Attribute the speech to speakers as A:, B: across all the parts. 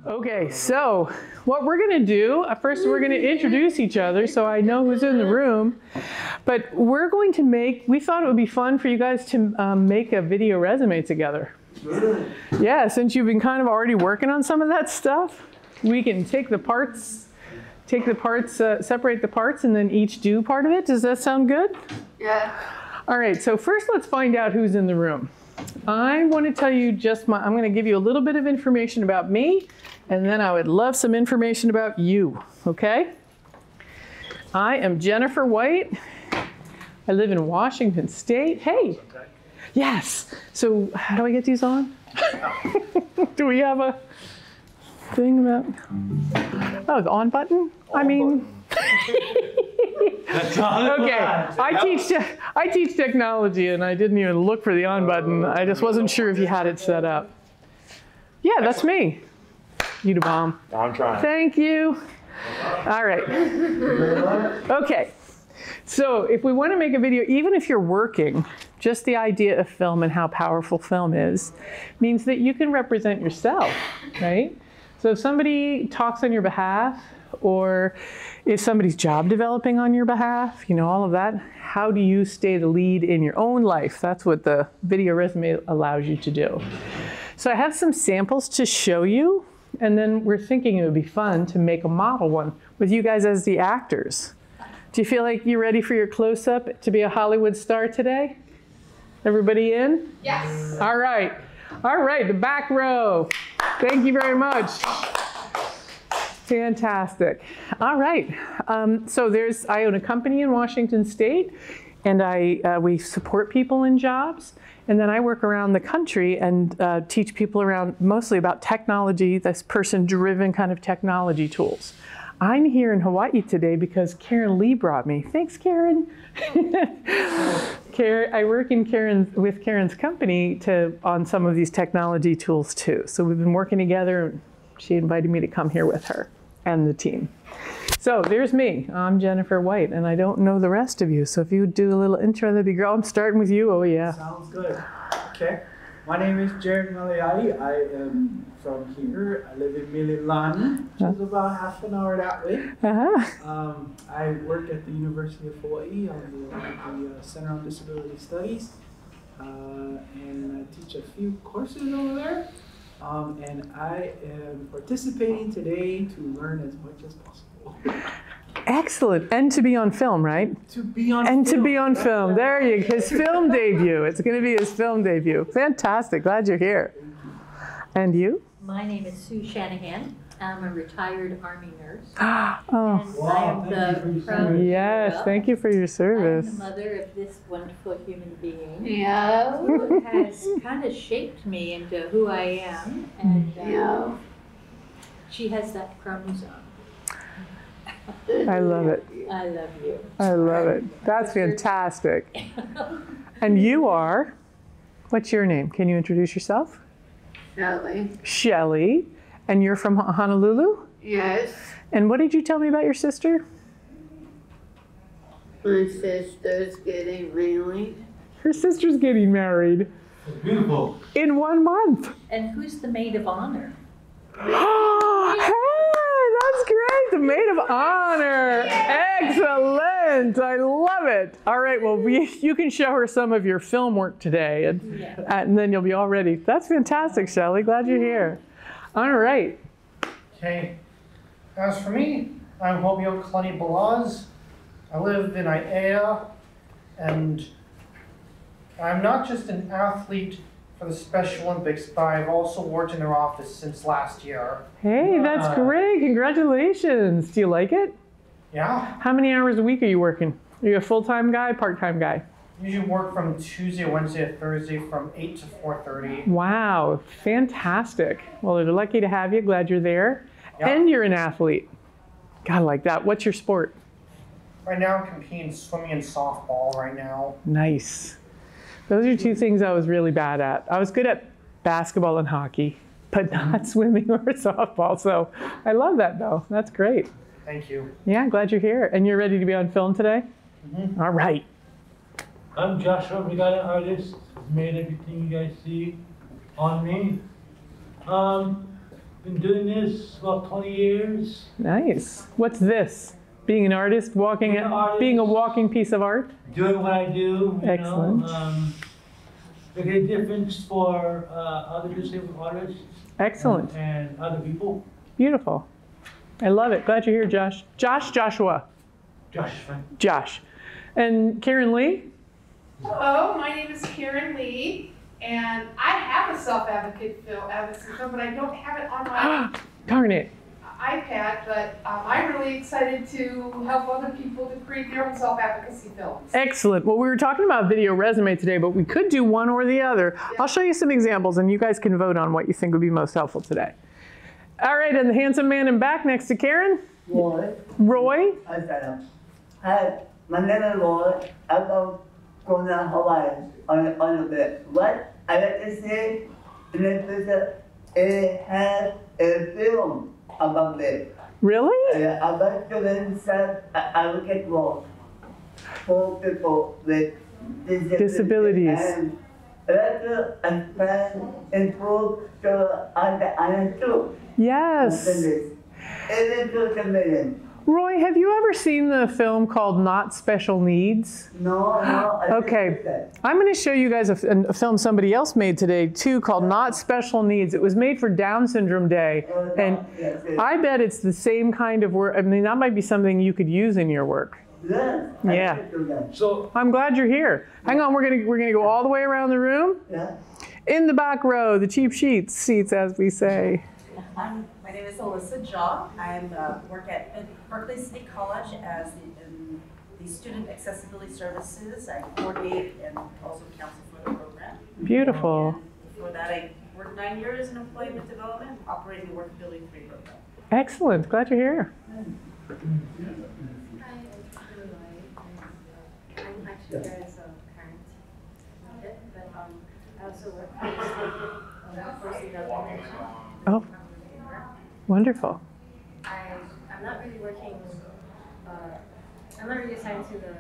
A: Okay, so what we're going to do, first we're going to introduce each other so I know who's in the room. But we're going to we thought it would be fun for you guys to make a video resume together. Yeah, since you've been kind of already working on some of that stuff, we can take the parts, separate the parts, and then each do part of it. Does that sound good?
B: Yeah.
A: All right, so first let's find out who's in the room. I want to tell you I'm going to give you a little bit of information about me, and then I would love some information about you, okay? I am Jennifer White. I live in Washington State. Hey, yes. So how do I get these on? Do we have a thing about, the on button? I mean, okay, I teach technology and I didn't even look for the on button. I just wasn't sure if you had it set up. Yeah, that's me. You the bomb.
C: I'm trying.
A: Thank you. All right. Okay. So if we want to make a video, even if you're working, just the idea of film and how powerful film is means that you can represent yourself, right? So if somebody talks on your behalf, or if somebody's job developing on your behalf, all of that, how do you stay the lead in your own life? That's what the video resume allows you to do. So I have some samples to show you, and then we're thinking it would be fun to make a model one with you guys as the actors. Do you feel like you're ready for your close-up to be a Hollywood star today? Everybody in?
B: Yes.
A: All right. All right, the back row. Thank you very much. Fantastic. All right. So I own a company in Washington State, and we support people in jobs. And then I work around the country and teach people around mostly about technology, this person-driven kind of technology tools. I'm here in Hawaii today because Karen Lee brought me. Thanks, Karen. I work with Karen's company on some of these technology tools too. So we've been working together. She invited me to come here with her and the team. So there's me. I'm Jennifer White, and I don't know the rest of you. So if you would do a little intro, that'd be great. I'm starting with you. Oh, yeah.
D: Sounds good. Okay. My name is Jared Malayai. I am from here. I live in Mililani, which is about half an hour that way. I work at the University of Hawaii on the Center on Disability Studies, and I teach a few courses over there. And I am participating today to learn as much as possible.
A: Excellent. And to be on film, right?
D: To be on
A: film.
D: To be on
A: film. There you go. His film debut. It's going to be his film debut. Fantastic. Glad you're here. And you?
E: My name is Sue Shanahan. I'm a retired Army nurse.
A: Oh.
E: And I am the proud
A: Yes, thank you for your service.
E: I'm the mother of this wonderful human being.
B: Yeah.
E: Who has kind of shaped me into who I am. And she has that chromosome.
A: I love it.
E: I love you.
A: I love it. That's fantastic. And you are, what's your name? Can you introduce yourself?
B: Shelly.
A: Shelly. And you're from Honolulu?
B: Yes.
A: And what did you tell me about your sister?
B: My sister's getting married.
A: Her sister's getting married.
C: Beautiful.
A: In 1 month.
E: And who's the maid of honor?
A: Hey, that's great. The maid of honor. Yeah. Excellent. I love it. All right, well, you can show her some of your film work today, and then you'll be all ready. That's fantastic, Shelly. Glad you're here. All right.
F: Okay. As for me, I'm Hobio Kalani Balaz. I live in Aiea, and I'm not just an athlete for the Special Olympics, but I've also worked in their office since last year.
A: Hey, that's great. Congratulations. Do you like it?
F: Yeah.
A: How many hours a week are you working? Are you a full-time guy, part-time guy?
F: Usually work from Tuesday, Wednesday, to Thursday from 8 to 4:30.
A: Wow, fantastic. Well, they're lucky to have you. Glad you're there.
F: Yeah.
A: And you're an athlete. God, I like that. What's your sport?
F: Right now I'm competing swimming and softball right now.
A: Nice. Those are two things I was really bad at. I was good at basketball and hockey, but not swimming or softball. So I love that, though. That's great.
F: Thank you.
A: Yeah, glad you're here. And you're ready to be on film today?
F: Mm-hmm.
A: All right.
C: I'm Joshua, we got an artist. Made everything you guys see on me. Been doing this about 20 years.
A: Nice. What's this? Being an artist, walking, being a walking piece of art?
C: Doing what I do, you
A: Excellent.
C: know. Making a difference for other disabled artists.
A: Excellent.
C: And other people.
A: Beautiful. I love it. Glad you're here, Josh. Joshua.
C: Josh, fine.
A: Josh. And Karen Lee?
G: Hello, my name is Karen Lee, and I have a self-advocacy film, but I don't have it on my
A: Darn it.
G: iPad, but I'm really excited to help other people to create their own self-advocacy films.
A: Excellent. Well, we were talking about video resume today, but we could do one or the other.
G: Yeah.
A: I'll show you some examples, and you guys can vote on what you think would be most helpful today. All right, and the handsome man in back next to Karen? Roy?
H: Hi, my name is Roy. I'm from Hawaii on a bit. What I like to say in the future, it has a film about it.
A: Really?
H: About doing self-advocate work for people with
A: Disabilities.
H: And better and plan improve the other too.
A: Yes.
H: It is to the million.
A: Roy, have you ever seen the film called Not Special Needs?
H: No, I
A: Okay.
H: didn't do that.
A: I'm going to show you guys a film somebody else made today, too, called Not Special Needs. It was made for Down Syndrome Day. And
H: Yes.
A: I bet it's the same kind of work. I mean, that might be something you could use in your work.
H: Yes, I
A: Yeah.
H: did do that.
C: So,
A: I'm glad you're here. Hang on, we're gonna go all the way around the room.
H: Yeah.
A: In the back row, the cheap seats, as we say.
I: My name is Alyssa Jaw. I work at Berkeley City College as the Student Accessibility Services. I coordinate and also counsel for the program.
A: Beautiful.
I: And before that, I worked 9 years in employment development, operating the Workability 3 program.
A: Excellent. Glad you're here.
J: Hi, I'm actually here as a parent, but I also work for the state development.
A: Oh, wonderful.
J: I'm not really working, I'm not really assigned to the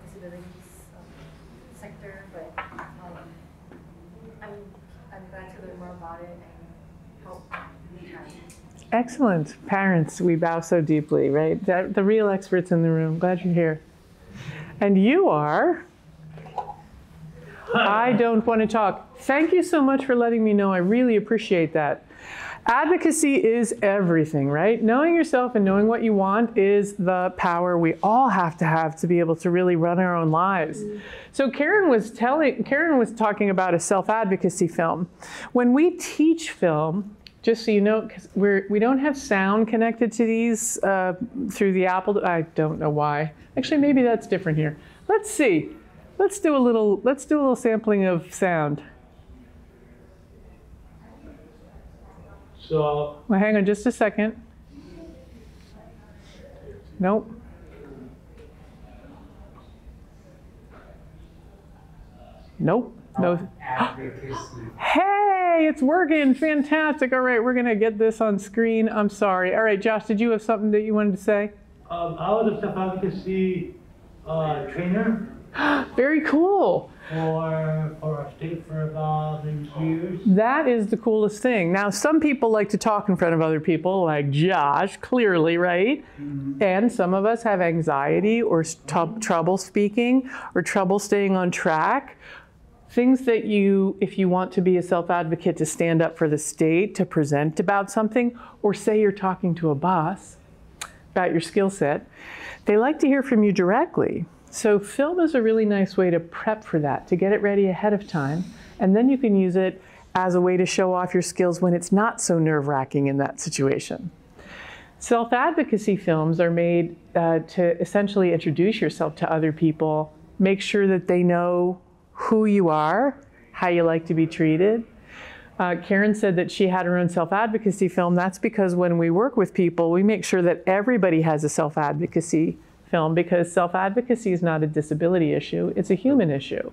J: disabilities sector, but I'm glad to learn more about it and help parents.
A: Excellent. Parents, we bow so deeply, right? The real experts in the room. Glad you're here. And you are? I don't want to talk. Thank you so much for letting me know. I really appreciate that. Advocacy is everything, right? Knowing yourself and knowing what you want is the power we all have to be able to really run our own lives. So Karen was talking about a self-advocacy film. When we teach film, just so you know, because we don't have sound connected to these through the Apple. I don't know why. Actually, maybe that's different here. Let's see. Let's do a little sampling of sound.
C: so
A: Well, hang on just a second. Nope. Nope. No. Hey, it's working. Fantastic. All right, we're going to get this on screen. I'm sorry. All right, Josh, did you have something that you wanted to say?
C: I was a self-advocacy trainer
A: Very cool.
C: for our state for about 8 years.
A: That is the coolest thing. Now, some people like to talk in front of other people, like Josh, clearly, right? And some of us have anxiety or trouble speaking or trouble staying on track. Things that if you want to be a self-advocate, to stand up for the state, to present about something, or say you're talking to a boss about your skill set, they like to hear from you directly. So film is a really nice way to prep for that, to get it ready ahead of time, and then you can use it as a way to show off your skills when it's not so nerve-wracking in that situation. Self-advocacy films are made to essentially introduce yourself to other people, make sure that they know who you are, how you like to be treated. Karen said that she had her own self-advocacy film. That's because when we work with people, we make sure that everybody has a self-advocacy film, because self-advocacy is not a disability issue, it's a human issue.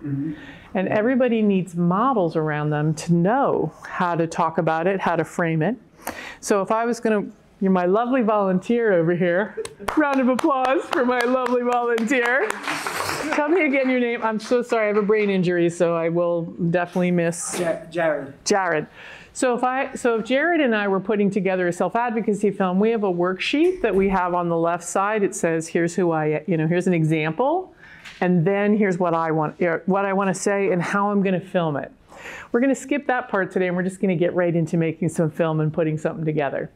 A: And everybody needs models around them to know how to talk about it, how to frame it. So if I was you're my lovely volunteer over here. Round of applause for my lovely volunteer. Tell me again your name. I'm so sorry. I have a brain injury, so I will definitely miss.
D: Jared.
A: Jared. So if Jared and I were putting together a self-advocacy film, we have a worksheet that we have on the left side. It says, here's who here's an example, and then here's what I want to say and how I'm going to film it. We're going to skip that part today, and we're just going to get right into making some film and putting something together.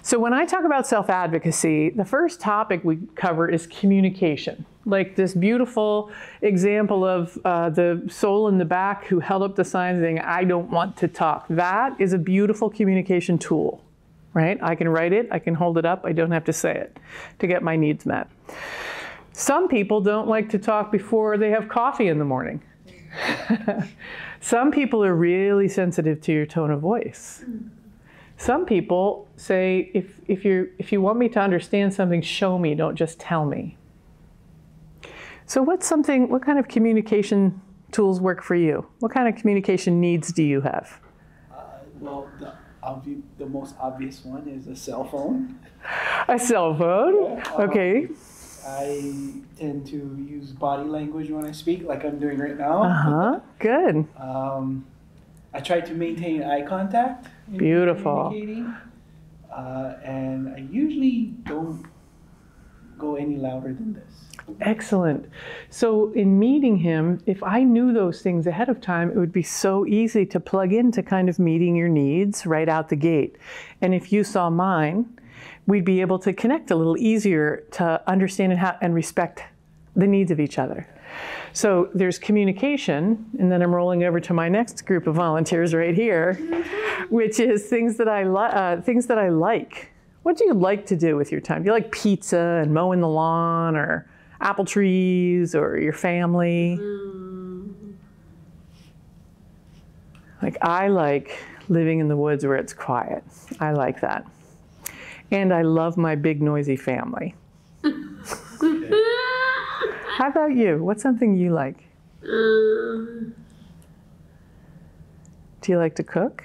A: So when I talk about self-advocacy, the first topic we cover is communication. Like this beautiful example of the soul in the back who held up the sign saying, I don't want to talk. That is a beautiful communication tool, right? I can write it, I can hold it up, I don't have to say it to get my needs met. Some people don't like to talk before they have coffee in the morning. Some people are really sensitive to your tone of voice. Some people say, if you want me to understand something, show me, don't just tell me. So what kind of communication tools work for you? What kind of communication needs do you have?
D: Well, the most obvious one is a cell phone.
A: A cell phone?
D: Yeah,
A: okay.
D: I tend to use body language when I speak, like I'm doing right now.
A: Uh-huh, good.
D: I try to maintain eye contact in
A: Beautiful.
D: communicating. And I usually don't go any louder than this.
A: Excellent. So in meeting him, if I knew those things ahead of time, it would be so easy to plug into kind of meeting your needs right out the gate. And if you saw mine, we'd be able to connect a little easier to understand and respect the needs of each other. So there's communication, and then I'm rolling over to my next group of volunteers right here, which is things that I like. What do you like to do with your time? Do you like pizza and mowing the lawn, or apple trees, or your family? Like, I like living in the woods where it's quiet. I like that. And I love my big noisy family. How about you? What's something you like? Do you like to cook?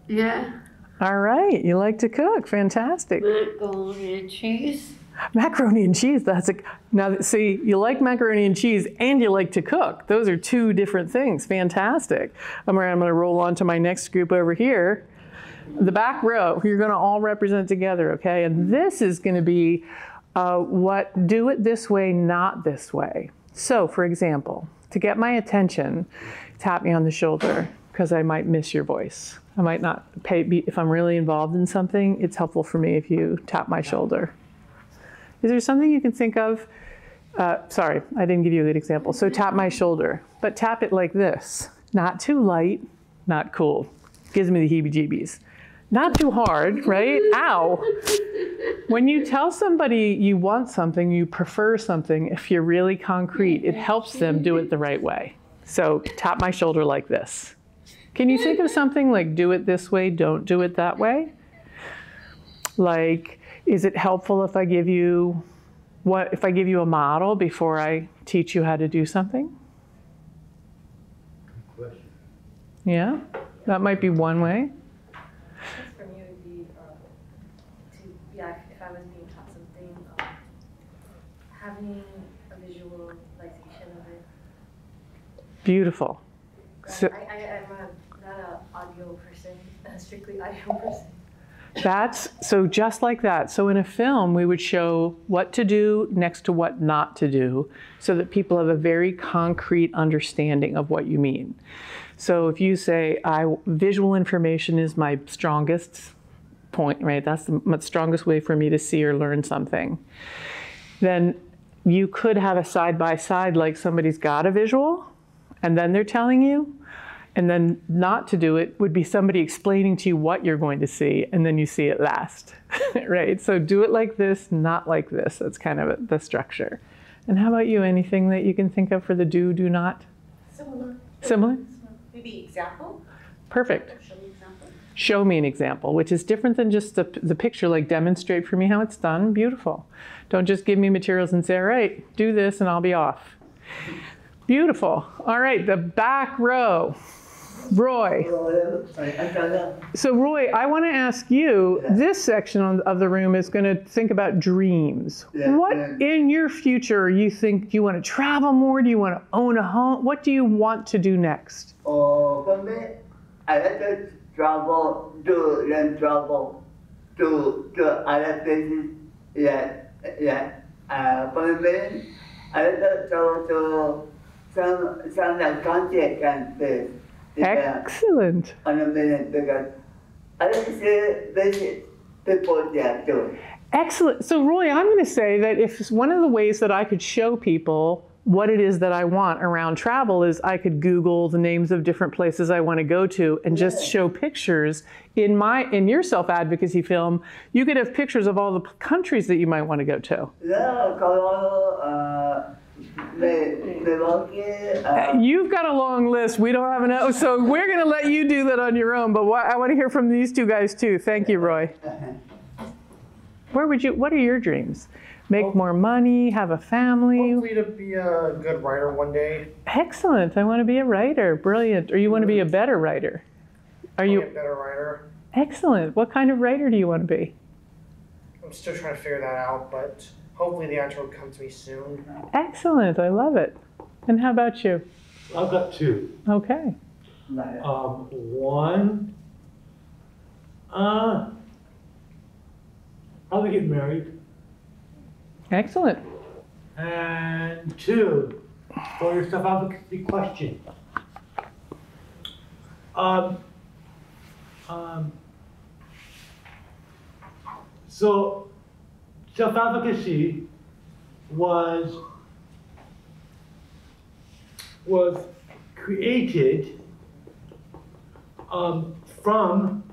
B: Yeah.
A: All right, you like to cook. Fantastic.
B: Macaroni and cheese.
A: Macaroni and cheese, now see, you like macaroni and cheese and you like to cook. Those are two different things. Fantastic. I'm going to roll on to my next group over here. The back row, you're going to all represent together, okay? And this is going to be do it this way, not this way. So, for example, to get my attention, tap me on the shoulder, because I might miss your voice. I might not if I'm really involved in something, it's helpful for me if you tap my shoulder. Is there something you can think of? Sorry, I didn't give you a good example. So tap my shoulder, but tap it like this. Not too light, not cool. Gives me the heebie-jeebies. Not too hard, right? Ow. When you tell somebody you want something, you prefer something, if you're really concrete, it helps them do it the right way. So tap my shoulder like this. Can you think of something like do it this way, don't do it that way? Like, is it helpful if I give you a model before I teach you how to do something?
K: Good question.
A: Yeah, that might be one way.
J: For me, it would be if I was being taught something, having a visualization of it.
A: Beautiful. So,
J: I'm not an audio person, a strictly audio person.
A: So just like that. So in a film, we would show what to do next to what not to do so that people have a very concrete understanding of what you mean. So if you say, visual information is my strongest point, right? That's the strongest way for me to see or learn something. Then you could have a side-by-side, like somebody's got a visual, and then they're telling you. And then not to do it would be somebody explaining to you what you're going to see, and then you see it last, right? So do it like this, not like this. That's kind of the structure. And how about you? Anything that you can think of for the do not? Similar?
I: Maybe example?
A: Perfect.
I: Show me example.
A: Show me an example, which is different than just the picture, like demonstrate for me how it's done. Beautiful. Don't just give me materials and say, all right, do this and I'll be off. Beautiful. All right, the back row. Roy. So Roy, I want to ask you, this section of the room is going to think about dreams. What in your future you think, do you want to travel more? Do you want to own a home? What do you want to do next?
H: For me, I like to travel, to other places. For me, I like to travel to some country and place.
A: Excellent.
H: On a minute, because I like to see visit people there too.
A: Excellent. So Roy, I'm going to say that if one of the ways that I could show people what it is that I want around travel is I could Google the names of different places I want to go to and just show pictures. In your self-advocacy film, you could have pictures of all the countries that you might want to go to.
H: Yeah, Colorado, Milwaukee.
A: You've got a long list. We don't have enough, so we're going to let you do that on your own. But I want to hear from these two guys too. Thank you, Roy. What are your dreams? Make more money, have a family?
F: Hopefully to be a good writer one day.
A: Excellent. I want to be a writer. Brilliant. Or you want to be a better writer? Are you
F: a better writer?
A: Excellent. What kind of writer do you want to be?
F: I'm still trying to figure that out, but hopefully the answer will come to me soon.
A: Excellent. I love it. And how about you?
C: I've got two.
A: Okay.
C: One, probably get married.
A: Excellent.
C: And two, for your self-advocacy question. So self-advocacy was created from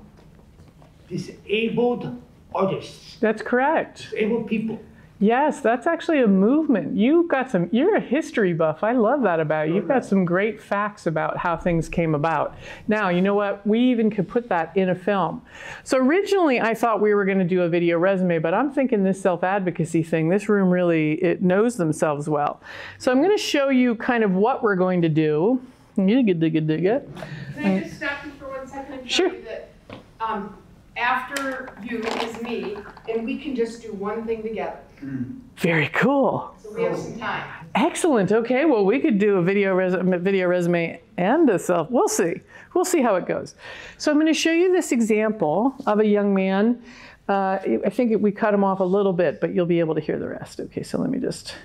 C: disabled artists.
A: That's correct.
C: Disabled people.
A: Yes, that's actually a movement. You're a history buff. I love that about you. You've got some great facts about how things came about. Now, you know what? We even could put that in a film. So originally I thought we were going to do a video resume, but I'm thinking this self-advocacy thing, this room really, it knows themselves well. So I'm going to show you kind of what we're going to do.
G: Can I just stop you for 1 second and tell you that after you is me, and we can just do one thing together.
A: Very cool.
G: So we have some time.
A: Excellent. Okay, well, we could do a video resume and a self. We'll see. We'll see how it goes. So I'm going to show you this example of a young man. I think we cut him off a little bit, but you'll be able to hear the rest. Okay, so let me just.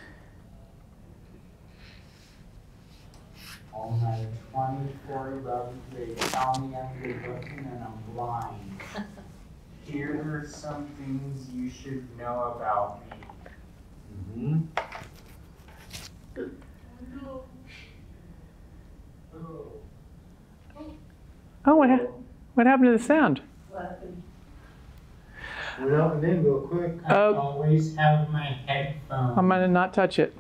K: All my 24 brothers, they tell me I'm good looking and I'm blind. Here are some things you should know about me.
A: Oh, what happened to the sound?
K: Went out and in real quick. I always have my headphones.
A: I'm going to not touch it.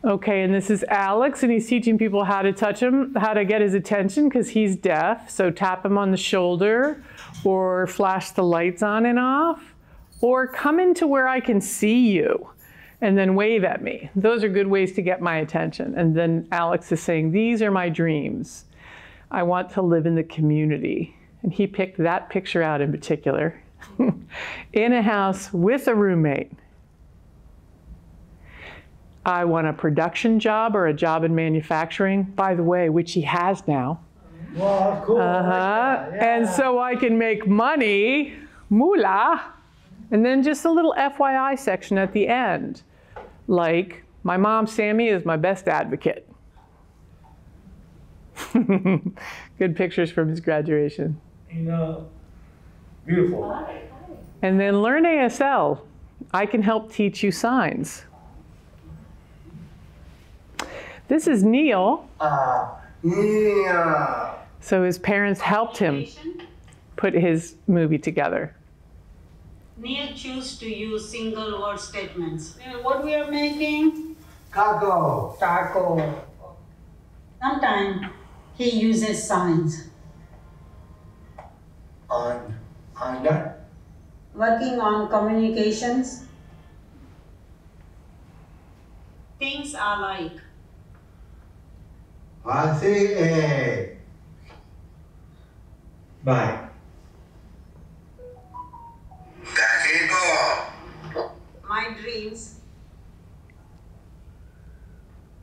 A: Okay, and this is Alex, and he's teaching people how to touch him, how to get his attention because he's deaf. So tap him on the shoulder, or flash the lights on and off, or come into where I can see you and then wave at me. Those are good ways to get my attention. And then Alex is saying, these are my dreams. I want to live in the community. And he picked that picture out in particular. In a house with a roommate. I want a production job or a job in manufacturing, by the way, which he has now.
C: Wow, cool.
A: Yeah. And so I can make money, moolah, and then just a little FYI section at the end. Like, my mom, Sammy, is my best advocate. Good pictures from his graduation.
C: Beautiful.
A: And then learn ASL. I can help teach you signs. This is Neil.
H: Yeah.
A: So his parents helped him put his movie together.
L: Neil choose to use single word statements. What we are making?
H: Taco.
L: Taco. Sometimes he uses signs.
H: Under.
L: Working on communications. Things are like.
M: I say bye.
L: My dreams,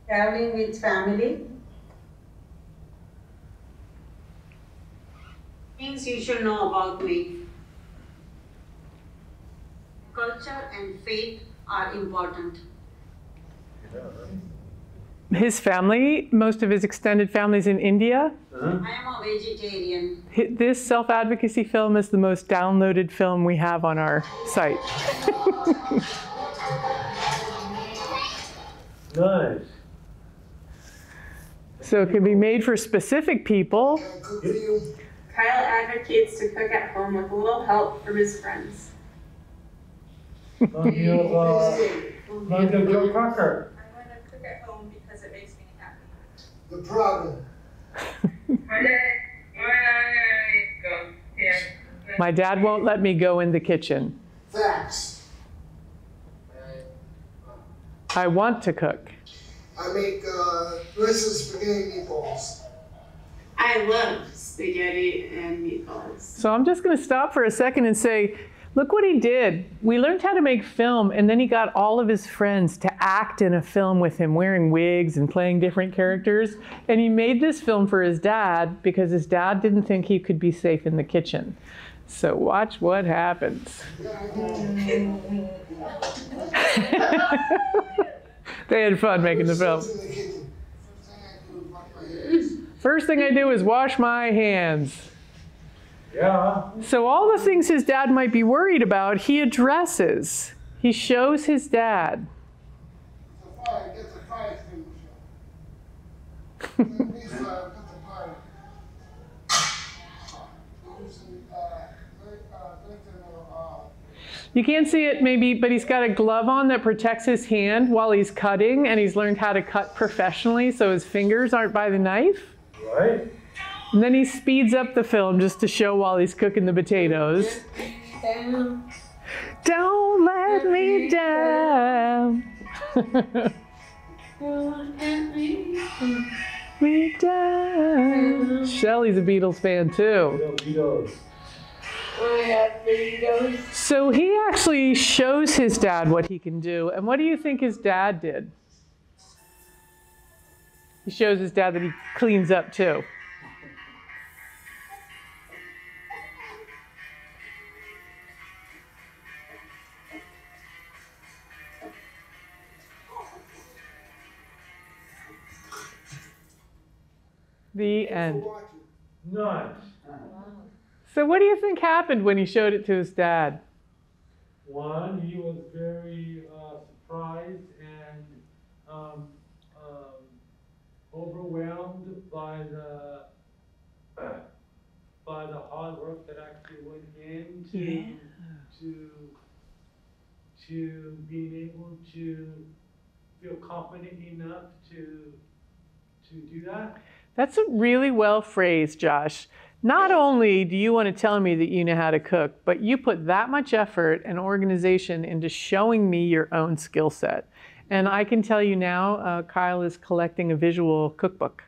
L: traveling with family, things you should know about me. Culture and faith are important.
A: His family, most of his extended family's in India.
L: I am a vegetarian.
A: This self-advocacy film is the most downloaded film we have on our site.
C: Nice.
A: So it can be made for specific people.
G: Kyle advocates to cook at home with a little help from his friends.
C: Like Joe Cocker.
I: I want to cook at home because it makes me happy.
M: The problem.
A: My dad won't let me go in the kitchen.
M: Facts.
A: I want to cook.
M: I make delicious spaghetti meatballs.
G: I love spaghetti and meatballs.
A: So I'm just going to stop for a second and say, look what he did. We learned how to make film, and then he got all of his friends to act in a film with him, wearing wigs and playing different characters. And he made this film for his dad because his dad didn't think he could be safe in the kitchen. So watch what happens. They had fun making the film. First thing I do is wash my hands.
C: Yeah.
A: So all the things his dad might be worried about, he addresses. He shows his dad. You can't see it maybe, but he's got a glove on that protects his hand while he's cutting, and he's learned how to cut professionally so his fingers aren't by the knife.
C: Right.
A: And then he speeds up the film just to show while he's cooking the potatoes. Don't let me down. Me down. Shelley's a Beatles fan too. So he actually shows his dad what he can do. And what do you think his dad did? He shows his dad that he cleans up too. The end.
C: Nice.
A: So what do you think happened when he showed it to his dad?
C: One, he was very surprised and overwhelmed by the hard work that actually went into to being able to feel confident enough to do that.
A: That's really well phrased, Josh. Not only do you want to tell me that you know how to cook, but you put that much effort and organization into showing me your own skill set. And I can tell you now, Kyle is collecting a visual cookbook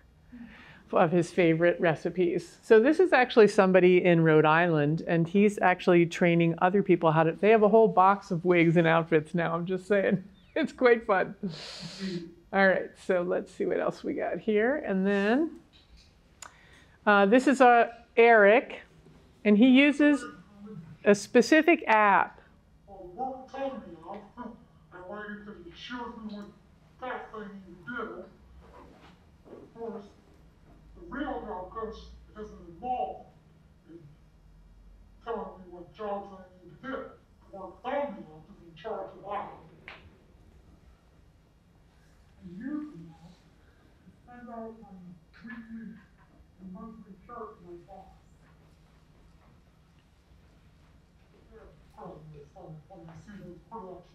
A: of his favorite recipes. So this is actually somebody in Rhode Island, and he's actually training other people how to, they have a whole box of wigs and outfits now, I'm just saying. It's quite fun. All right, so let's see what else we got here. And then this is Eric, and he uses a specific app.
N: Shows me what that thing you do. Of course, the real job coach isn't involved in telling me what jobs I need to do. Work on me is in charge of that. And you send out my weekly and monthly chart to my boss. When you see those production charts.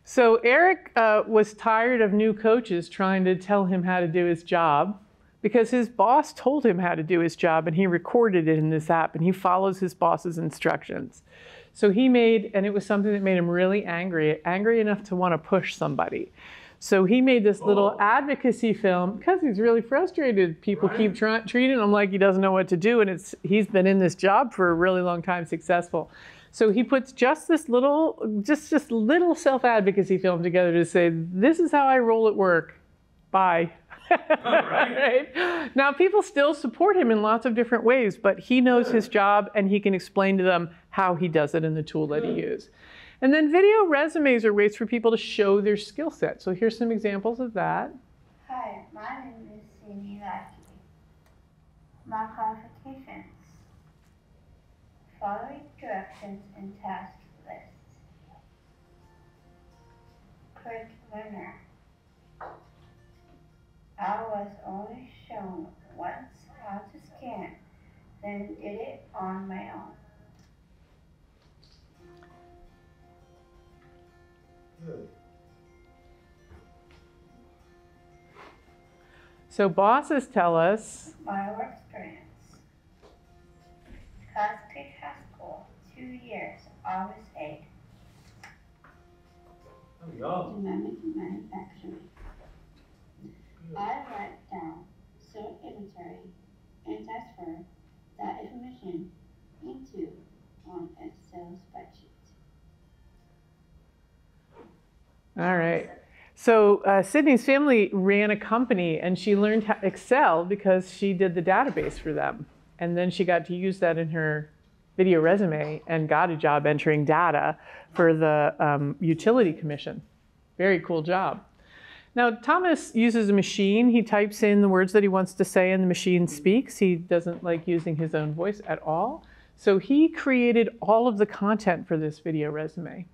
A: So Eric was tired of new coaches trying to tell him how to do his job because his boss told him how to do his job, and he recorded it in this app, and he follows his boss's instructions. So he made, and it was something that made him really angry enough to want to push somebody. So he made this little advocacy film because he's really frustrated. People keep treating him like he doesn't know what to do, and he's been in this job for a really long time, successful. So he puts just this little self-advocacy film together to say, this is how I roll at work. Bye. Right? Now, people still support him in lots of different ways, but he knows his job and he can explain to them how he does it in the tool that he uses. And then video resumes are ways for people to show their skill set. So here's some examples of that.
O: Hi, my name is Sini Laki. My qualifications: following directions in task lists, quick learner. I was only shown once how to scan, then did it on my own.
M: Good.
A: So bosses tell us.
O: My work experience: Class Creek High School, 2 years, August 8th. Dynamic manufacturing. I write down cert inventory and transfer that information into an Excel spreadsheet.
A: All right. So Sydney's family ran a company, and she learned Excel because she did the database for them. And then she got to use that in her video resume and got a job entering data for the utility commission. Very cool job. Now, Thomas uses a machine. He types in the words that he wants to say, and the machine speaks. He doesn't like using his own voice at all. So he created all of the content for this video resume.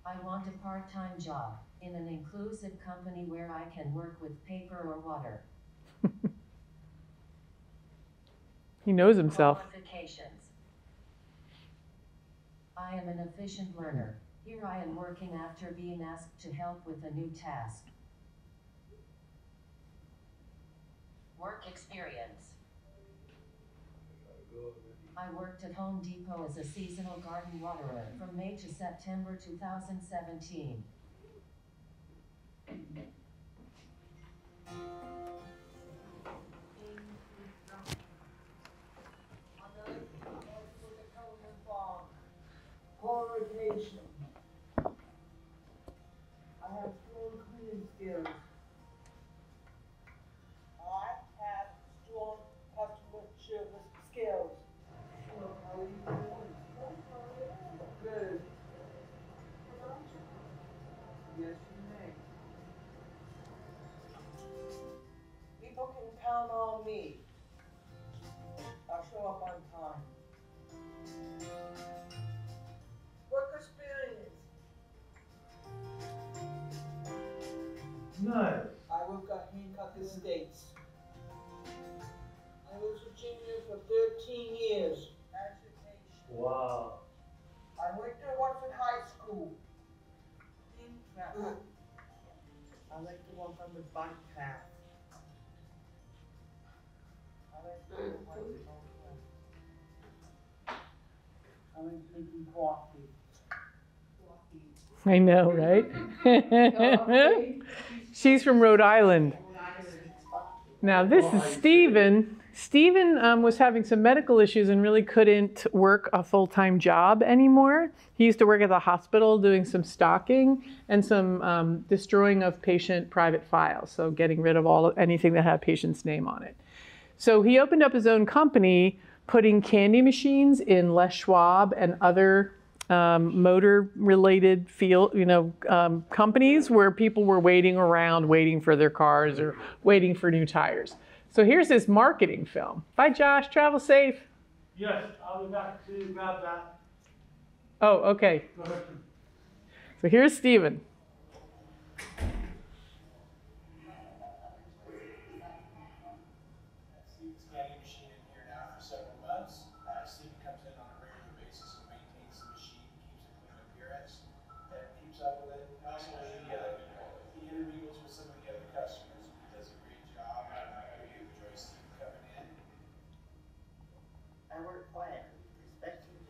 P: I want a part-time job in an inclusive company where I can work with paper or water.
A: He knows himself.
P: Qualifications. I am an efficient learner. Here I am working after being asked to help with a new task. Work experience. I worked at Home Depot as a seasonal garden waterer from May to September 2017.
Q: Qualification. I have strong cleaning skills. I have strong customer service skills. Good. Yes, you may. People can count on me. I'll show up on time. Work experience.
C: Nice.
Q: I worked at Hancock Estates. I was Virginia for 13 years. Education.
C: Wow.
Q: I went to Watford High School. I like to walk on the bike path. I like to walk on the path. I like making coffee.
A: I know, right? She's from Rhode Island. Now this is Stephen. Stephen was having some medical issues and really couldn't work a full-time job anymore. He used to work at the hospital doing some stocking and some destroying of patient private files, so getting rid of anything that had a patient's name on it. So he opened up his own company, putting candy machines in Les Schwab and other motor-related companies where people were waiting around, waiting for their cars or waiting for new tires. So here's his marketing film. Bye, Josh. Travel safe.
C: Yes, I'll be back to grab that.
A: Oh, okay.
C: Go ahead.
A: So here's Stephen.
D: Steven's scanning machine in here now for several months. Steven comes in on a regular basis and maintains the machine, keeps a clean appearance, and keeps up with it. Also, he intermingles with some of the other customers. He does a great job. I really enjoy Steven coming in.
Q: I work quietly, respectfully,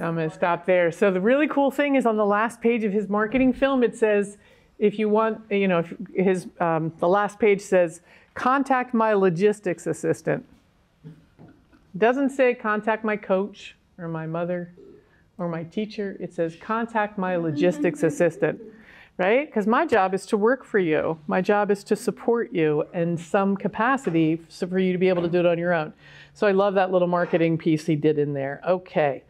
A: I'm going to stop there. So the really cool thing is on the last page of his marketing film, it says, if you want, you know, if his, the last page says, contact my logistics assistant. It doesn't say contact my coach or my mother or my teacher. It says contact my logistics assistant, right? Because my job is to work for you. My job is to support you in some capacity so for you to be able to do it on your own. So I love that little marketing piece he did in there. Okay.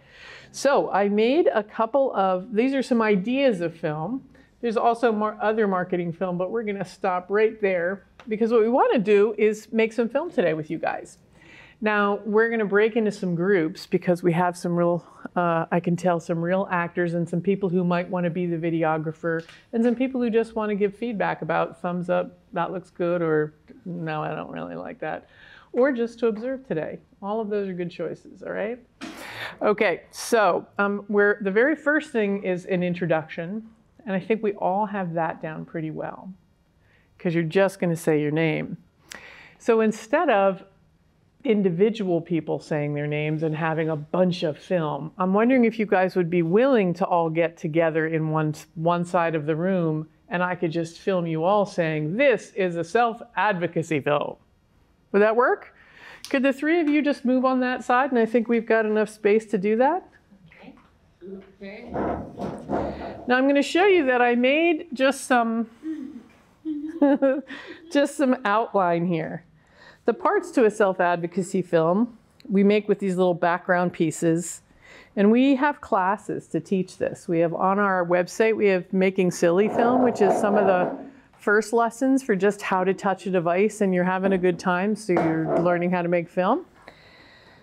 A: So I made a couple of, these are some ideas of film. There's also more other marketing film, but we're going to stop right there because what we want to do is make some film today with you guys. Now, we're going to break into some groups because we have some real, I can tell, some real actors and some people who might want to be the videographer and some people who just want to give feedback about thumbs up, that looks good, or no, I don't really like that, or just to observe today. All of those are good choices, all right? Okay, so the very first thing is an introduction, and I think we all have that down pretty well because you're just going to say your name. So instead of individual people saying their names and having a bunch of film, I'm wondering if you guys would be willing to all get together in one side of the room and I could just film you all saying, this is a self-advocacy film. Would that work? Could the three of you just move on that side? And I think we've got enough space to do that.
B: Okay.
A: Now I'm going to show you that I made just some outline here. The parts to a self-advocacy film we make with these little background pieces, and we have classes to teach this. We have on our website, we have Making Silly Film, which is some of the first lessons for just how to touch a device and you're having a good time, so you're learning how to make film.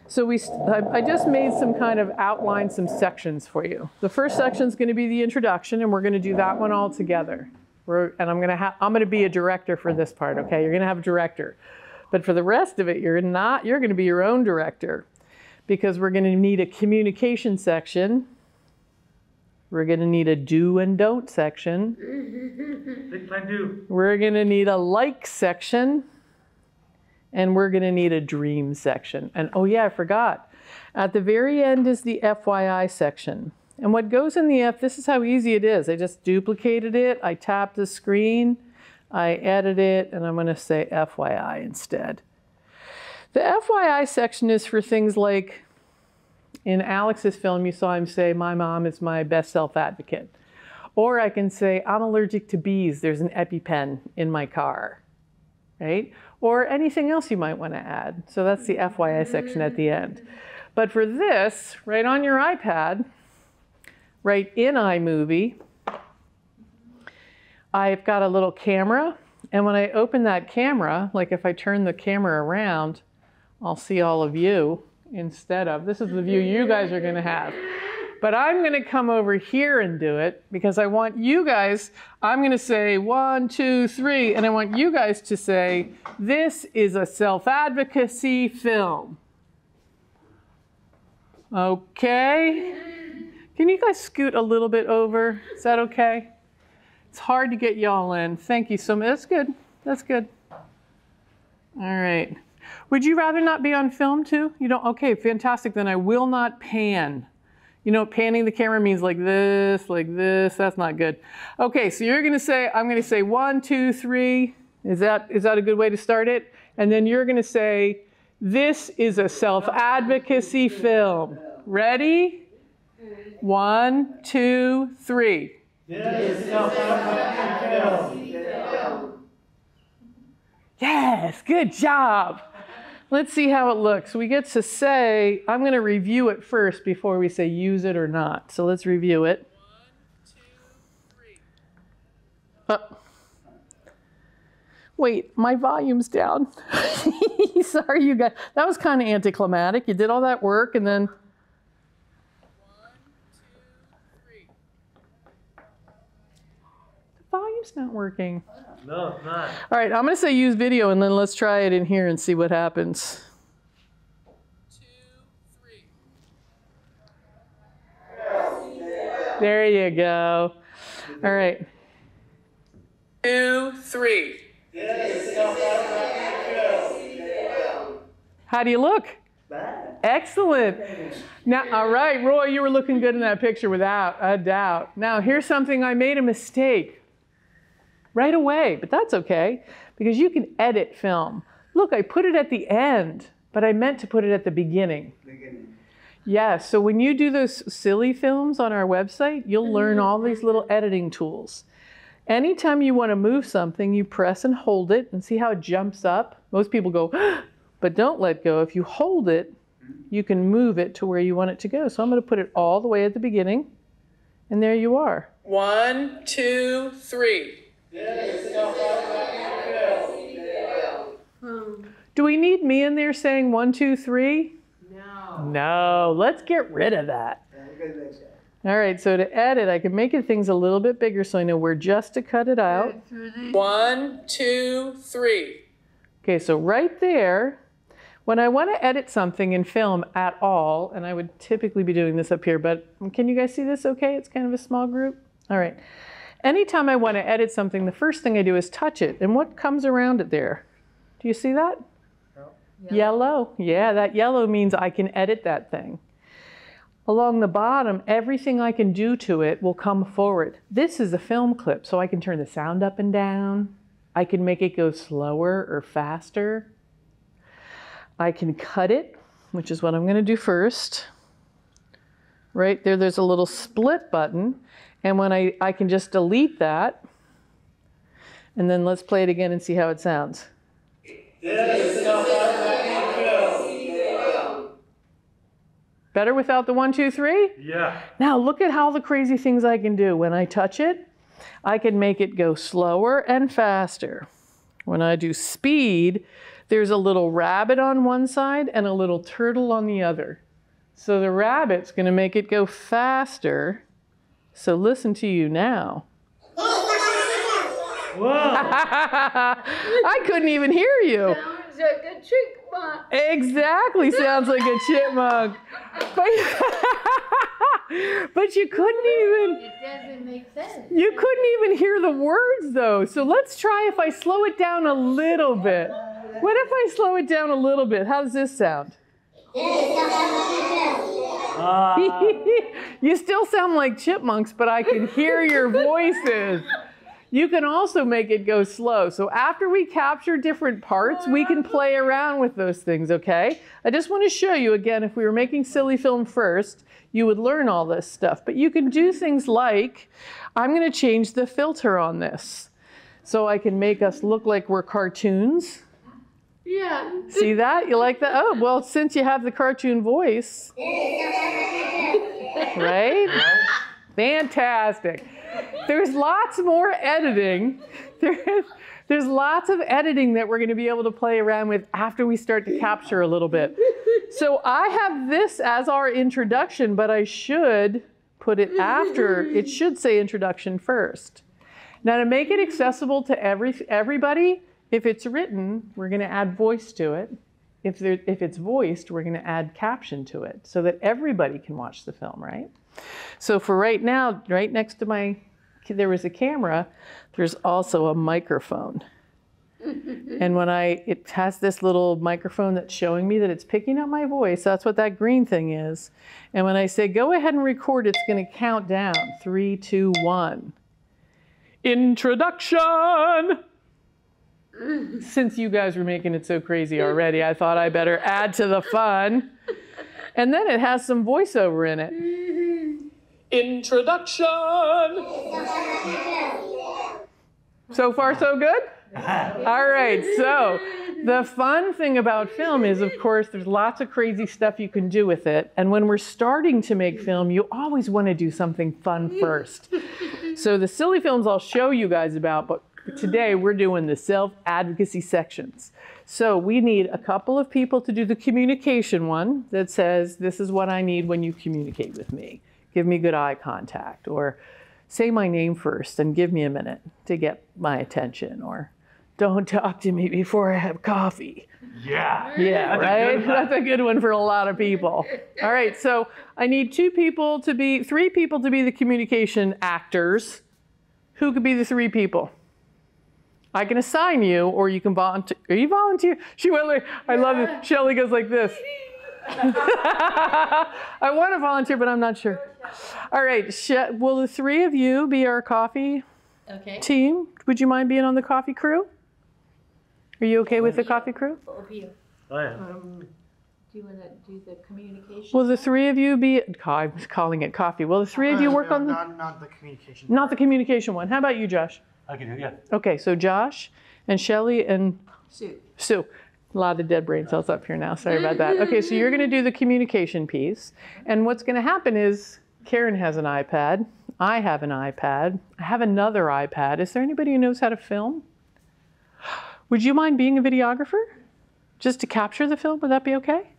A: So I just made some kind of outline, some sections for you. The first section is going to be the introduction, and we're going to do that one all together. And I'm going to be a director for this part, okay? You're going to have a director. But for the rest of it, you're going to be your own director because we're going to need a communication section. We're going to need a do and don't section.
C: Big plan do.
A: We're going to need a like section. And we're going to need a dream section. And oh yeah, I forgot. At the very end is the FYI section. And what goes in the F, this is how easy it is. I just duplicated it. I tapped the screen. I edit it, and I'm going to say FYI instead. The FYI section is for things like, in Alex's film, you saw him say, my mom is my best self-advocate. Or I can say, I'm allergic to bees. There's an EpiPen in my car, right? Or anything else you might want to add. So that's the FYI section at the end. But for this, right on your iPad, right in iMovie, I've got a little camera, and when I open that camera, like if I turn the camera around, I'll see all of you instead of, this is the view you guys are going to have. But I'm going to come over here and do it because I want you guys, I'm going to say 1, 2, 3, and I want you guys to say, this is a self-advocacy film. Okay? Can you guys scoot a little bit over? Is that okay? It's hard to get y'all in. Thank you so much. That's good. That's good. All right. Would you rather not be on film too? You don't? Okay, fantastic. Then I will not pan. You know, panning the camera means like this, like this. That's not good. Okay, so you're going to say, I'm going to say 1, 2, 3. Is that a good way to start it? And then you're going to say, this is a self-advocacy film. Ready? 1, 2, 3.
C: This is self-advocacy film.
A: Yes, good job. Let's see how it looks. We get to say, I'm going to review it first before we say use it or not. So let's review it. 1, 2, 3. Wait, my volume's down. Sorry, you guys. That was kind of anticlimactic. You did all that work and then... Volume's not working.
C: No, it's not.
A: All right, I'm going to say use video, and then let's try it in here and see what happens. 2, 3. There you go. All right. 2, 3. How do you look? Excellent. Now, all right, Roy, you were looking good in that picture without a doubt. Now, here's something I made a mistake right away, but that's okay because you can edit film. Look, I put it at the end, but I meant to put it at the beginning. Yeah, so when you do those silly films on our website, you'll learn all these little editing tools. Anytime you want to move something, you press and hold it and see how it jumps up. Most people go, but don't let go. If you hold it, you can move it to where you want it to go. So I'm going to put it all the way at the beginning, and there you are. 1, 2, 3. Do we need me in there saying 1, 2, 3? No. No, let's get rid of that. All right, so to edit, I can make things a little bit bigger so I know where just to cut it out. 1, 2, 3. Okay, so right there, when I want to edit something in film at all, and I would typically be doing this up here, but can you guys see this okay? It's kind of a small group. All right. Anytime I want to edit something, the first thing I do is touch it. And what comes around it there? Do you see that? Yellow. Yeah, that yellow means I can edit that thing. Along the bottom, everything I can do to it will come forward. This is a film clip, so I can turn the sound up and down. I can make it go slower or faster. I can cut it, which is what I'm going to do first. Right there, there's a little split button. And when I can just delete that. And then let's play it again and see how it sounds. Better without the 1, 2, 3?
C: Yeah.
A: Now look at all the crazy things I can do. When I touch it, I can make it go slower and faster. When I do speed, there's a little rabbit on one side and a little turtle on the other. So the rabbit's going to make it go faster. So listen to you now.
C: Whoa.
A: I couldn't even hear you.
E: Sounds like a chipmunk.
A: Exactly, sounds like a chipmunk. But you couldn't even.
E: It doesn't make sense.
A: You couldn't even hear the words though. So let's try if I slow it down a little bit. What if I slow it down a little bit? How does this sound? You still sound like chipmunks, but I can hear your voices. You can also make it go slow. So after we capture different parts, we can play around with those things, okay? I just want to show you again, if we were making silly film first, you would learn all this stuff. But you can do things like, I'm going to change the filter on this. So I can make us look like we're cartoons.
E: Yeah.
A: See that? You like that? Oh, well, since you have the cartoon voice. Right? Fantastic. There's lots more editing. There's lots of editing that we're going to be able to play around with after we start to capture a little bit. So I have this as our introduction, but I should put it after. It should say introduction first. Now to make it accessible to everybody, if it's written, we're going to add voice to it. If it's voiced, we're going to add caption to it so that everybody can watch the film, right? So for right now, right next to there was a camera, there's also a microphone. And when it has this little microphone that's showing me that it's picking up my voice, that's what that green thing is. And when I say, go ahead and record, it's going to count down. 3, 2, 1. Introduction! Since you guys were making it so crazy already, I thought I better add to the fun. And then it has some voiceover in it. Introduction! So far, so good? All right, so the fun thing about film is, of course, there's lots of crazy stuff you can do with it. And when we're starting to make film, you always want to do something fun first. So the silly films I'll show you guys about, but today we're doing the self-advocacy sections. So we need a couple of people to do the communication one that says, this is what I need when you communicate with me. Give me good eye contact, or say my name first and give me a minute to get my attention, or don't talk to me before I have coffee.
C: Yeah.
A: Yeah, right? That's a good one for a lot of people. All right, so I need 3 people to be the communication actors. Who could be the 3 people? I can assign you, or you can volunteer. Are you volunteer? She went like, I love it. Shelley goes like this. I want to volunteer, but I'm not sure. All right, will the three of you be our coffee team? Would you mind being on the coffee crew? Are you okay with the coffee crew?
E: Over you.
C: Oh, yeah.
E: Do you want to do the communication?
A: Will the three of you be, I was calling it coffee. Will the three of you work on the?
F: Not the communication.
A: Not the communication one. How about you, Josh?
C: I can do it, yeah.
A: Okay, so Josh and Shelly and
E: Sue.
A: A lot of dead brain cells up here now. Sorry about that. Okay, so you're going to do the communication piece. And what's going to happen is Karen has an iPad. I have an iPad. I have another iPad. Is there anybody who knows how to film? Would you mind being a videographer? Just to capture the film? Would that be okay?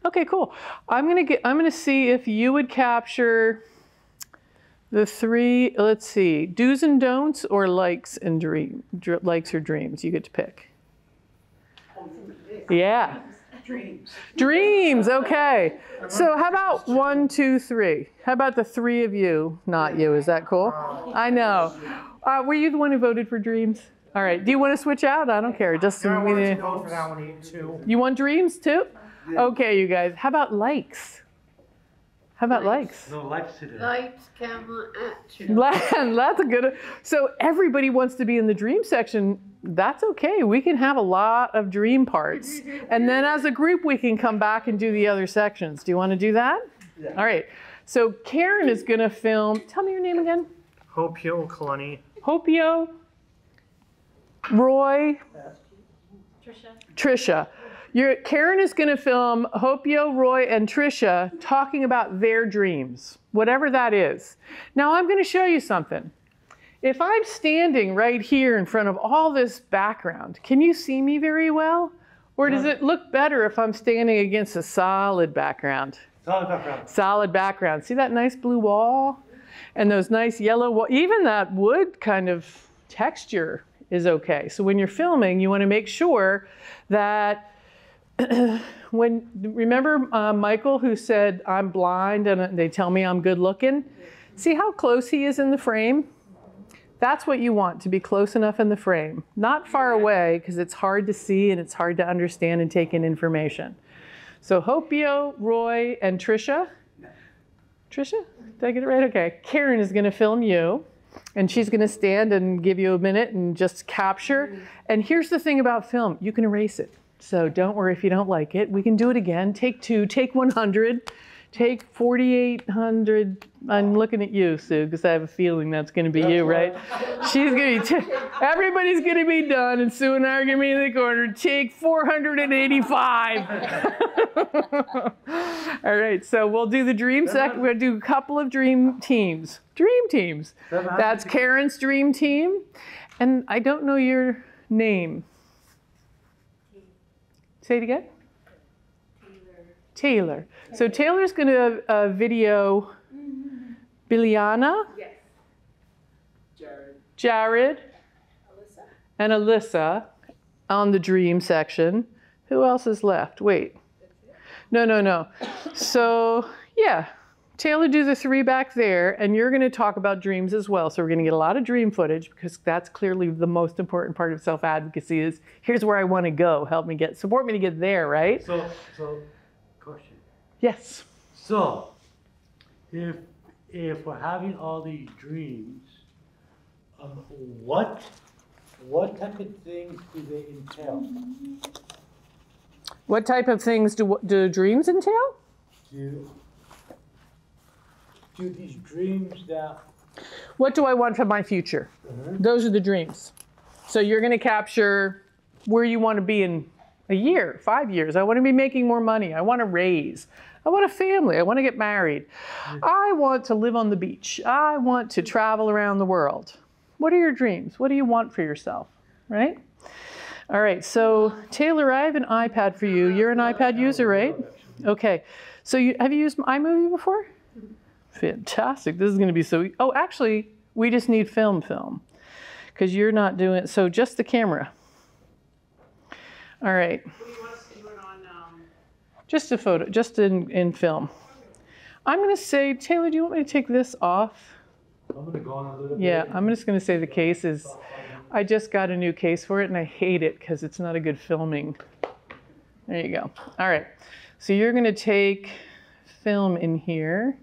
A: Okay, cool. I'm going to see if you would capture the three, let's see, do's and don'ts or likes and likes or dreams. You get to pick. Yeah. Dreams, okay. So how about 1, 2, 3? How about the three of you, not you? Is that cool? I know. Were you the one who voted for dreams? All right. Do you want to switch out? I don't care. Just
F: I want to vote for that one too.
A: You want dreams too? Okay, you guys. How about likes? How about likes?
C: No likes today.
B: Lights, camera, action.
A: That's a good. So everybody wants to be in the dream section. That's okay. We can have a lot of dream parts. And then as a group, we can come back and do the other sections. Do you want to do that? Yeah. All right. So Karen is going to film. Tell me your name again.
F: Hopio Kalani.
A: Hopio. Roy.
E: Trisha.
A: Karen is going to film Hopio, Roy, and Trisha talking about their dreams, whatever that is. Now I'm going to show you something. If I'm standing right here in front of all this background, can you see me very well? Or does it look better if I'm standing against a solid background?
C: Solid background.
A: Solid background. See that nice blue wall? And those nice yellow walls? Even that wood kind of texture is okay. So when you're filming, you want to make sure that remember Michael who said, I'm blind and they tell me I'm good looking? See how close he is in the frame? That's what you want, to be close enough in the frame. Not far away, because it's hard to see and it's hard to understand and take in information. So Hopio, Roy, and Trisha. Trisha? Did I get it right? Okay. Karen is going to film you. And she's going to stand and give you a minute and just capture. And here's the thing about film. You can erase it. So don't worry if you don't like it. We can do it again. Take 2, take 100, take 4,800. I'm looking at you, Sue, because I have a feeling that's going to be you, right? She's going to be, everybody's going to be done, and Sue and I are going to be in the corner. Take 485. All right, so we'll do the dream we're going to do a couple of dream teams. Dream teams. That's Karen's dream team. And I don't know your name. Say it again. Taylor. So Taylor's going to video Biliana,
G: Yes.
A: Jared,
G: Alyssa.
A: and Alyssa on the dream section. Who else is left? Wait. No. So yeah, Taylor, do the 3 back there, and you're going to talk about dreams as well. So we're going to get a lot of dream footage because that's clearly the most important part of self-advocacy is here's where I want to go. Support me to get there, right?
C: So, question.
A: Yes.
C: So, if we're having all these dreams, what type of things do they entail?
A: What type of things do dreams entail?
C: Do these dreams that...
A: What do I want for my future? Those are the dreams. So you're going to capture where you want to be in a year, 5 years. I want to be making more money. I want to raise. I want a family. I want to get married. I want to live on the beach. I want to travel around the world. What are your dreams? What do you want for yourself, right? All right, so Taylor, I have an iPad for you. You're an iPad user, right? Okay, so have you used iMovie before? Fantastic. This is going to be so... Oh, actually, we just need film, because you're not doing... So just the camera. All right.
G: What do you want us to do it on?
A: Just a photo, just in film. I'm going to say, Taylor, do you want me to take this off?
C: I'm going to go on a little bit.
A: Yeah, I'm just going to say the case is... I just got a new case for it, and I hate it because it's not a good filming. There you go. All right. So you're going to take film in here.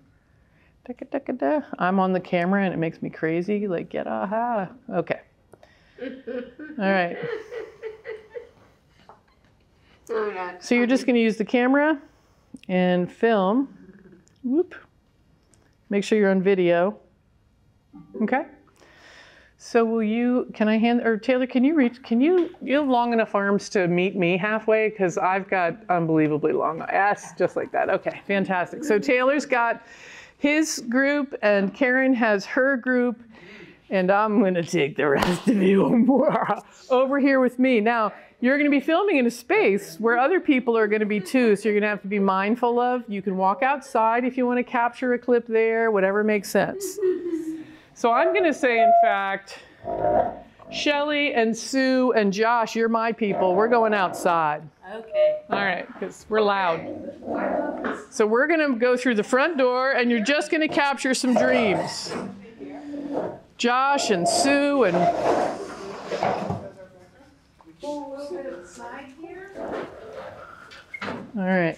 A: I'm on the camera and it makes me crazy. Like, get aha. Okay. All right. So you're just going to use the camera and film. Whoop. Make sure you're on video. Okay. So will you, can I hand, or Taylor, can you have long enough arms to meet me halfway? Because I've got unbelievably long, yes, just like that. Okay, fantastic. So Taylor's got his group and Karen has her group, and I'm gonna take the rest of you over here with me. Now, you're gonna be filming in a space where other people are gonna be too, so you're gonna have to be mindful of. You can walk outside if you wanna capture a clip there, whatever makes sense. So I'm gonna say, in fact, Shelly and Sue and Josh, you're my people. We're going outside.
E: Okay.
A: All right, because we're loud. So we're gonna go through the front door and you're just gonna capture some dreams. Josh and Sue and...
G: Pull a little bit of the side here.
A: All right.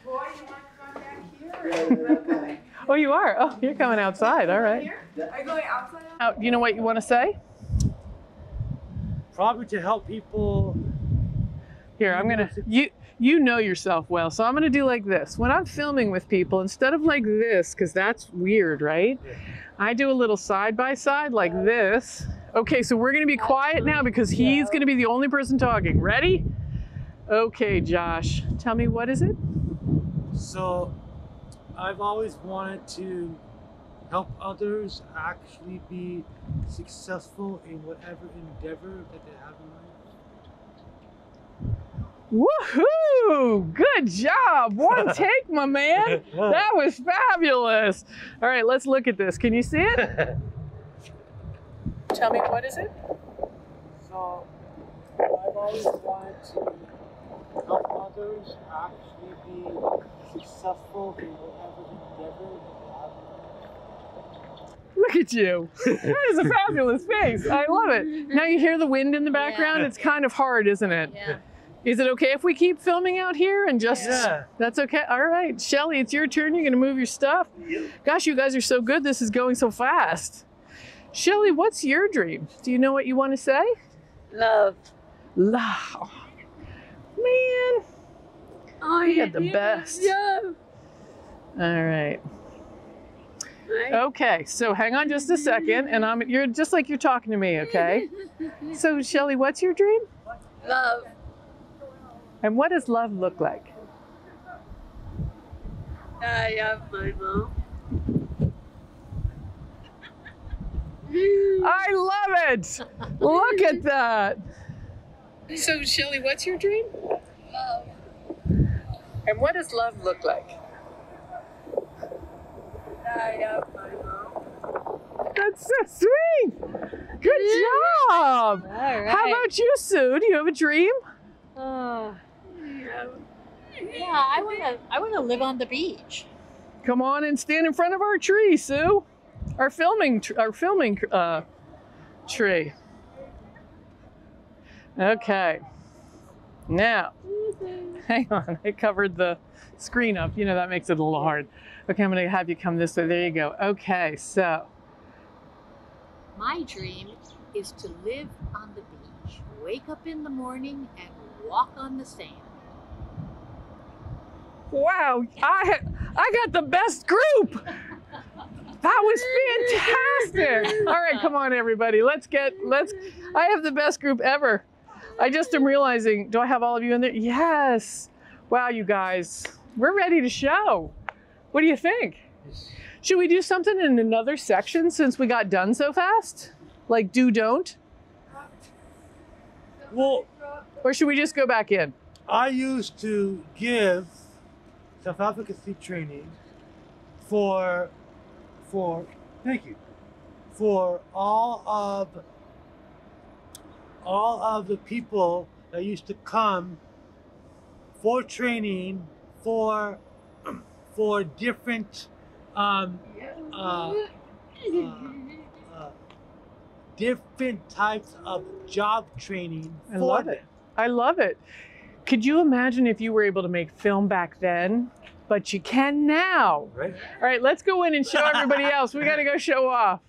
G: Boy, you want to come back here?
A: Oh, you are? Oh, you're coming outside, all right.
G: Are you going outside?
A: You know what you want to say?
C: Probably to help people.
A: Here, I'm gonna, you know yourself well, so I'm gonna do like this. When I'm filming with people, instead of like this, because that's weird, right? Yeah. I do a little side by side like this. Okay, so we're gonna be quiet now because he's gonna be the only person talking. Ready? Okay, Josh, tell me, what is it?
C: So, I've always wanted to help others actually be successful in whatever endeavor that they have in life.
A: Woohoo! Good job! One take, my man. That was fabulous. All right, let's look at this. Can you see it? Tell me, what is it?
C: So, I've always wanted to help others actually be successful in whatever endeavor that they have in life.
A: Look at you. That is a fabulous face. I love it. Now you hear the wind in the background? Yeah. It's kind of hard, isn't it?
E: Yeah.
A: Is it okay if we keep filming out here and just... Yeah. That's okay? All right. Shelly, it's your turn. You're going to move your stuff. Yep. Gosh, you guys are so good. This is going so fast. Shelly, what's your dream? Do you know what you want to say?
B: Love.
A: Love. Man.
B: Oh,
A: you got the best.
B: Yeah.
A: All right. Okay, so hang on just a second, and you're just like you're talking to me, okay? So, Shelly, what's your dream?
B: Love.
A: And what does love look like?
B: I love my mom.
A: I love it! Look at that! So, Shelly, what's your dream?
B: Love.
A: And what does love look like?
B: I love my mom.
A: That's so sweet! Good job!
E: All right.
A: How about you, Sue? Do you have a dream?
E: Yeah, I wanna live on the beach.
A: Come on and stand in front of our tree, Sue. Our filming tree. Okay. Now, hang on. I covered the screen up. You know, that makes it a little hard. Okay, I'm going to have you come this way. There you go. Okay, so.
E: My dream is to live on the beach, wake up in the morning and walk on the sand.
A: Wow, I got the best group. That was fantastic. All right, come on, everybody. I have the best group ever. I just am realizing, do I have all of you in there? Yes. Wow, you guys, we're ready to show. What do you think? Should we do something in another section since we got done so fast? Like do, don't?
C: Well,
A: or should we just go back in?
C: I used to give self-advocacy training for all of the people that used to come for training for different different types of job training.
A: I love it. Could you imagine if you were able to make film back then? But you can now.
D: Right.
A: All right, let's go in and show everybody else. We got to go show off.